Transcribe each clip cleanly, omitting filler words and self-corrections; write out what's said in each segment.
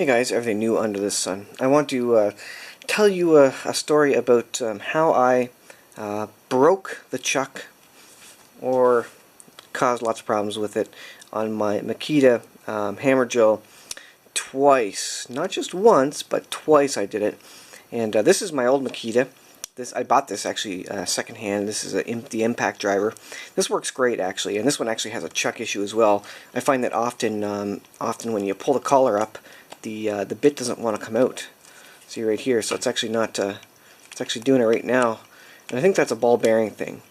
Hey guys, everything new under the sun. I want to tell you a story about how I broke the chuck or caused lots of problems with it on my Makita hammer drill twice. Not just once, but twice I did it. And this is my old Makita. I bought this actually secondhand. This is the impact driver. This works great actually, and this one actually has a chuck issue as well. I find that often when you pull the collar up, the bit doesn't want to come out. See right here, so it's actually not. It's actually doing it right now, and I think that's a ball bearing thing.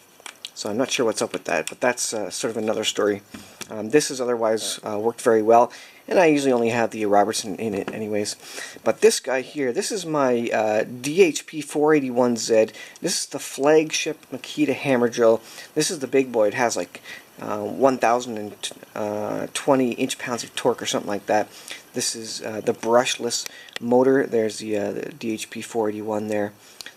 So I'm not sure what's up with that, but that's sort of another story. This has otherwise worked very well, and I usually only have the Robertson in it anyways. But this guy here, this is my DHP 481Z. This is the flagship Makita hammer drill. This is the big boy. It has like 1,020 inch-pounds of torque or something like that. This is the brushless motor. There's the DHP 481 there.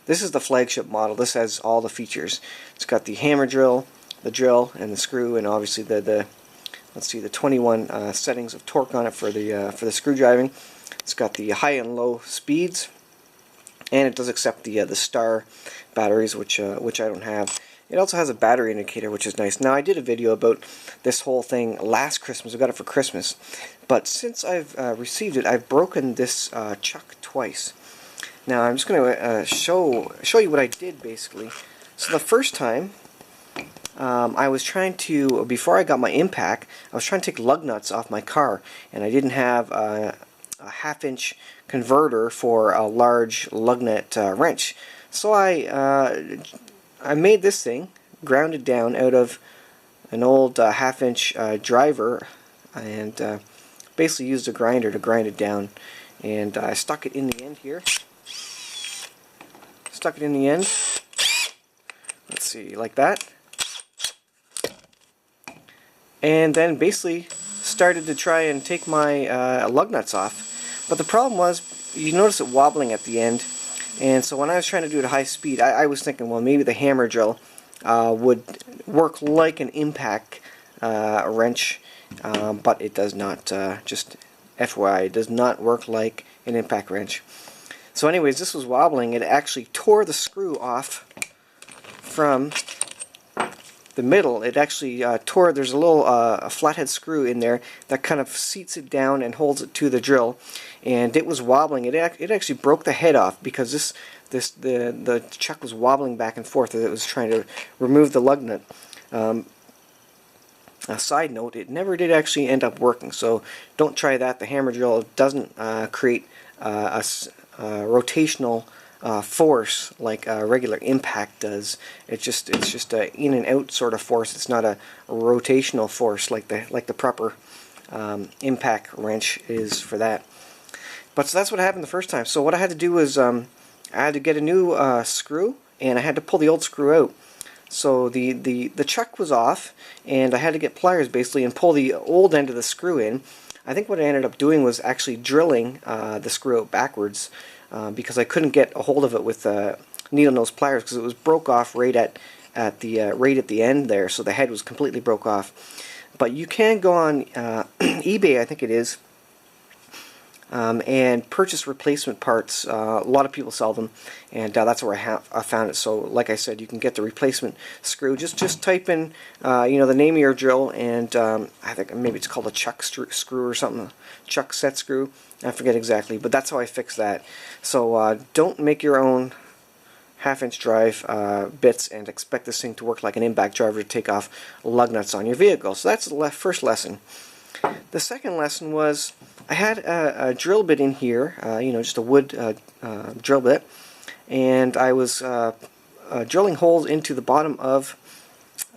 This is the flagship model. This has all the features. It's got the hammer drill, the drill, and the screw, and obviously the let's see, the 21 settings of torque on it for the screw driving. It's got the high and low speeds, and it does accept the star batteries, which I don't have. It also has a battery indicator, which is nice. Now, I did a video about this whole thing last Christmas. I got it for Christmas, but since I've received it, I've broken this chuck twice. Now, I'm just going to show you what I did basically. So the first time, I was trying to, before I got my impact, I was trying to take lug nuts off my car, and I didn't have a half-inch converter for a large lug nut wrench. So I made this thing, grounded down out of an old half-inch driver, and basically used a grinder to grind it down. And I stuck it in the end here. Stuck it in the end. Let's see, like that. And then basically started to try and take my lug nuts off. But the problem was, you notice it wobbling at the end. And so when I was trying to do it at high speed, I was thinking, well, maybe the hammer drill would work like an impact wrench, but it does not. Just FYI, it does not work like an impact wrench. So anyways, this was wobbling. It actually tore the screw off from the middle. It actually tore. There's a little a flathead screw in there that kind of seats it down and holds it to the drill, and it was wobbling. It actually broke the head off because the chuck was wobbling back and forth as it was trying to remove the lug nut. A side note, it never did actually end up working, so don't try that. The hammer drill doesn't create a rotational force like a regular impact does. It's just a in and out sort of force. It's not a rotational force like the proper impact wrench is for that. But so that's what happened the first time. So what I had to do was I had to get a new screw, and I had to pull the old screw out. So the chuck was off, and I had to get pliers basically and pull the old end of the screw in. I think what I ended up doing was actually drilling the screw out backwards because I couldn't get a hold of it with needle nose pliers because it was broke off right at the end there. So the head was completely broke off. But you can go on eBay, I think it is, and purchase replacement parts. A lot of people sell them, and that's where I found it. So, like I said, you can get the replacement screw. Just type in, the name of your drill, and I think maybe it's called a chuck screw or something, chuck set screw. I forget exactly, but that's how I fixed that. So don't make your own half-inch drive bits and expect this thing to work like an impact driver to take off lug nuts on your vehicle. So that's the first lesson. The second lesson was I had a drill bit in here, just a wood drill bit, and I was drilling holes into the bottom of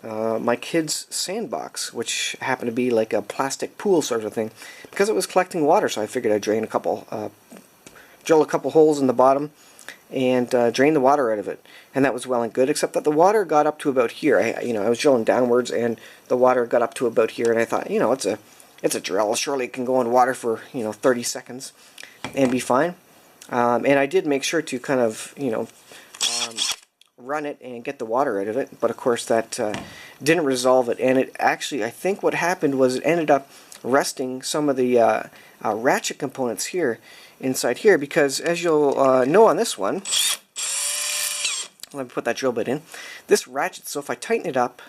my kid's sandbox, which happened to be like a plastic pool sort of thing, because it was collecting water. So I figured I'd drill a couple holes in the bottom and drain the water out of it, and that was well and good. Except that the water got up to about here. I was drilling downwards, and the water got up to about here, and I thought, it's a drill. Surely it can go in water for 30 seconds and be fine. And I did make sure to kind of run it and get the water out of it, but of course that didn't resolve it. And it actually, I think what happened was it ended up resting some of the ratchet components here inside here, because as you'll know on this one, let me put that drill bit in. This ratchet, so if I tighten it up,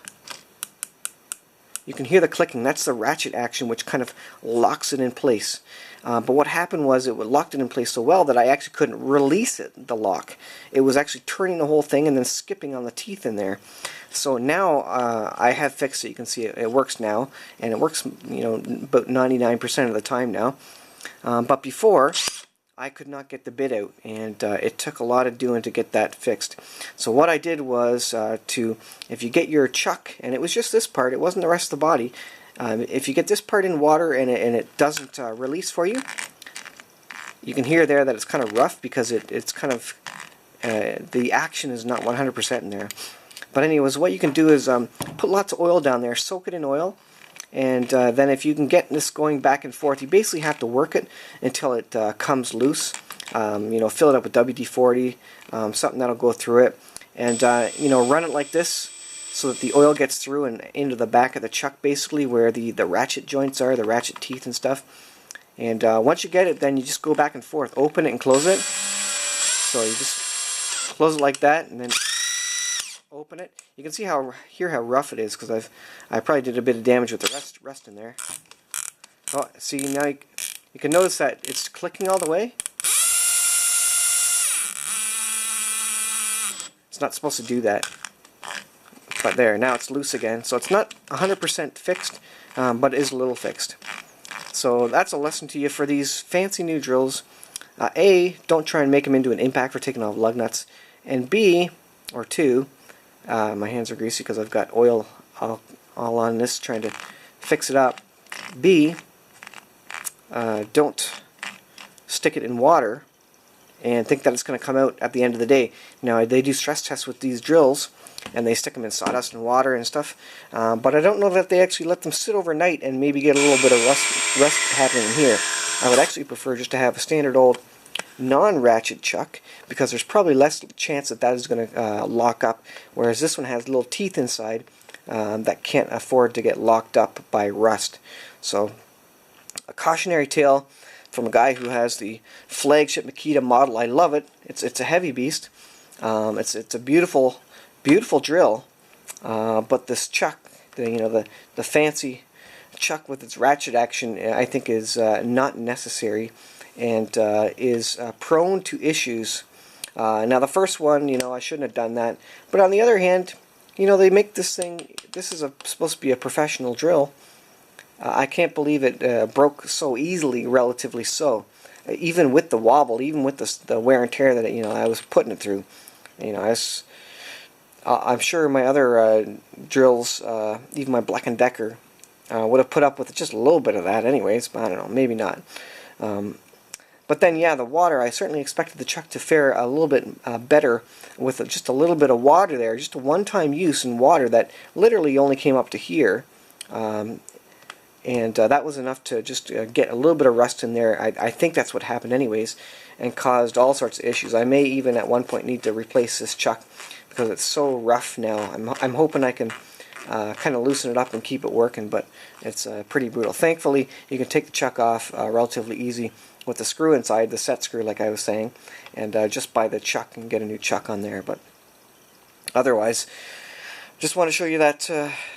you can hear the clicking. That's the ratchet action, which kind of locks it in place. But what happened was it locked it in place so well that I actually couldn't release it, the lock. It was actually turning the whole thing and then skipping on the teeth in there. So now I have fixed it. You can see it works now, and it works, you know, about 99% of the time now. But before, I could not get the bit out, and it took a lot of doing to get that fixed. So what I did was if you get your chuck, and it was just this part, it wasn't the rest of the body, if you get this part in water and it doesn't release for you, you can hear there that it's kind of rough because it's kind of, the action is not 100% in there. But anyways, what you can do is put lots of oil down there, soak it in oil, and then if you can get this going back and forth, you basically have to work it until it comes loose. You know, fill it up with WD-40, something that'll go through it, and you know, run it like this so that the oil gets through and into the back of the chuck, basically where the ratchet joints are, the ratchet teeth and stuff. And once you get it, then you just go back and forth, open it and close it. So you just close it like that, and then open it. You can see how rough it is, because I probably did a bit of damage with the rest in there. Oh, see, now you can notice that it's clicking all the way. It's not supposed to do that, but there, now it's loose again. So it's not 100% fixed, but it is a little fixed. So that's a lesson to you for these fancy new drills. A, don't try and make them into an impact for taking off lug nuts, and B, or two, my hands are greasy because I've got oil all on this trying to fix it up. B, don't stick it in water and think that it's going to come out at the end of the day. Now, they do stress tests with these drills, and they stick them in sawdust and water and stuff, but I don't know that they actually let them sit overnight and maybe get a little bit of rust happening here. I would actually prefer just to have a standard old non-ratchet chuck, because there's probably less chance that is going to lock up, whereas this one has little teeth inside that can't afford to get locked up by rust. So a cautionary tale from a guy who has the flagship Makita model. I love it. It's a heavy beast. It's a beautiful drill, but this chuck, the fancy chuck with its ratchet action, I think is not necessary, and is prone to issues. Now the first one, I shouldn't have done that, but on the other hand, they make this thing, this is supposed to be a professional drill. I can't believe it broke so easily, relatively so, even with the wobble, even with the wear and tear that I was putting it through. I'm sure my other drills, even my Black & Decker, would have put up with just a little bit of that anyways, but I don't know, maybe not. But then, yeah, the water, I certainly expected the chuck to fare a little bit better with just a little bit of water there, just a one-time use in water that literally only came up to here. And that was enough to just get a little bit of rust in there. I think that's what happened anyways, and caused all sorts of issues. I may even at one point need to replace this chuck because it's so rough now. I'm hoping I can kind of loosen it up and keep it working, but it's pretty brutal. Thankfully, you can take the chuck off relatively easy with the screw inside, the set screw like I was saying, and just buy the chuck and get a new chuck on there. But otherwise, just want to show you that.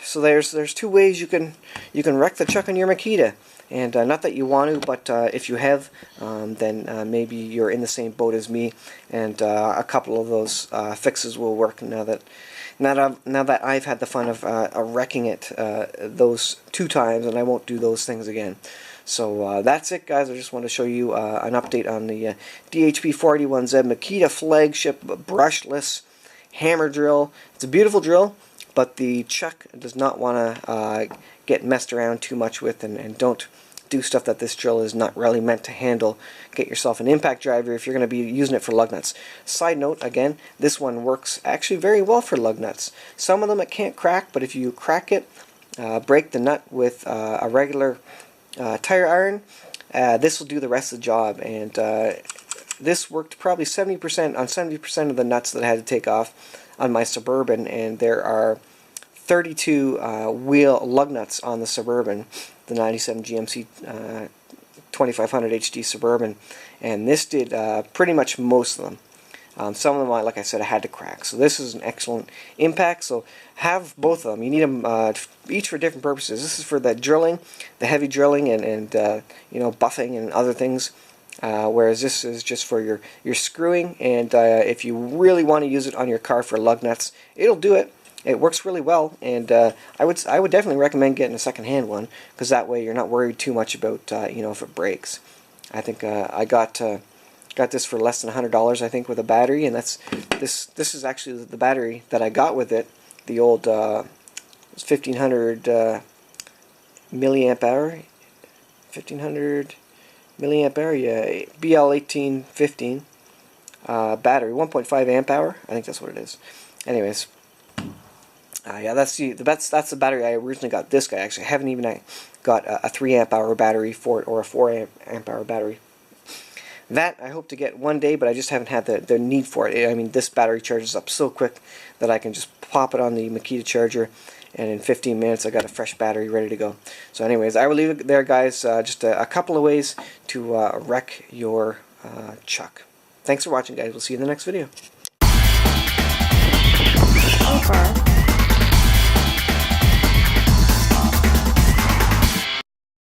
So there's two ways you can wreck the chuck on your Makita, and not that you want to, but if you have, then maybe you're in the same boat as me, and a couple of those fixes will work now that I've had the fun of wrecking it those 2 times, and I won't do those things again. So that's it, guys. I just want to show you an update on the DHP 481Z Makita flagship brushless hammer drill. It's a beautiful drill, but the chuck does not want to get messed around too much with, and don't do stuff that this drill is not really meant to handle. Get yourself an impact driver if you're going to be using it for lug nuts. Side note, again, this one works actually very well for lug nuts. Some of them it can't crack, but if you crack it, break the nut with a regular tire iron, this will do the rest of the job. And this worked probably 70% on 70% of the nuts that I had to take off on my Suburban, and there are 32 wheel lug nuts on the Suburban, the 97 GMC 2500 HD Suburban, and this did pretty much most of them. Some of them, like I said, I had to crack. So this is an excellent impact. So have both of them. You need them each for different purposes. This is for the drilling, the heavy drilling, and you know, buffing and other things. Whereas this is just for your screwing, and if you really want to use it on your car for lug nuts, it'll do it. It works really well, and I would definitely recommend getting a second-hand one, because that way you're not worried too much about you know, if it breaks. I think I got this for less than $100, I think, with a battery, and this is actually the battery that I got with it. The old 1500 milliamp hour, 1500 milliamp hour, yeah, BL1815 battery, 1.5 amp hour. I think that's what it is. Anyways, yeah, that's the battery I originally got. This guy, actually, I haven't even got a 3 amp hour battery for it, or a 4 amp hour battery. That I hope to get one day, but I just haven't had the need for it. I mean, this battery charges up so quick that I can just pop it on the Makita charger, and in 15 minutes I got a fresh battery ready to go. So anyways, I will leave it there, guys. Just a couple of ways to wreck your Chuck. Thanks for watching, guys. We'll see you in the next video. Over.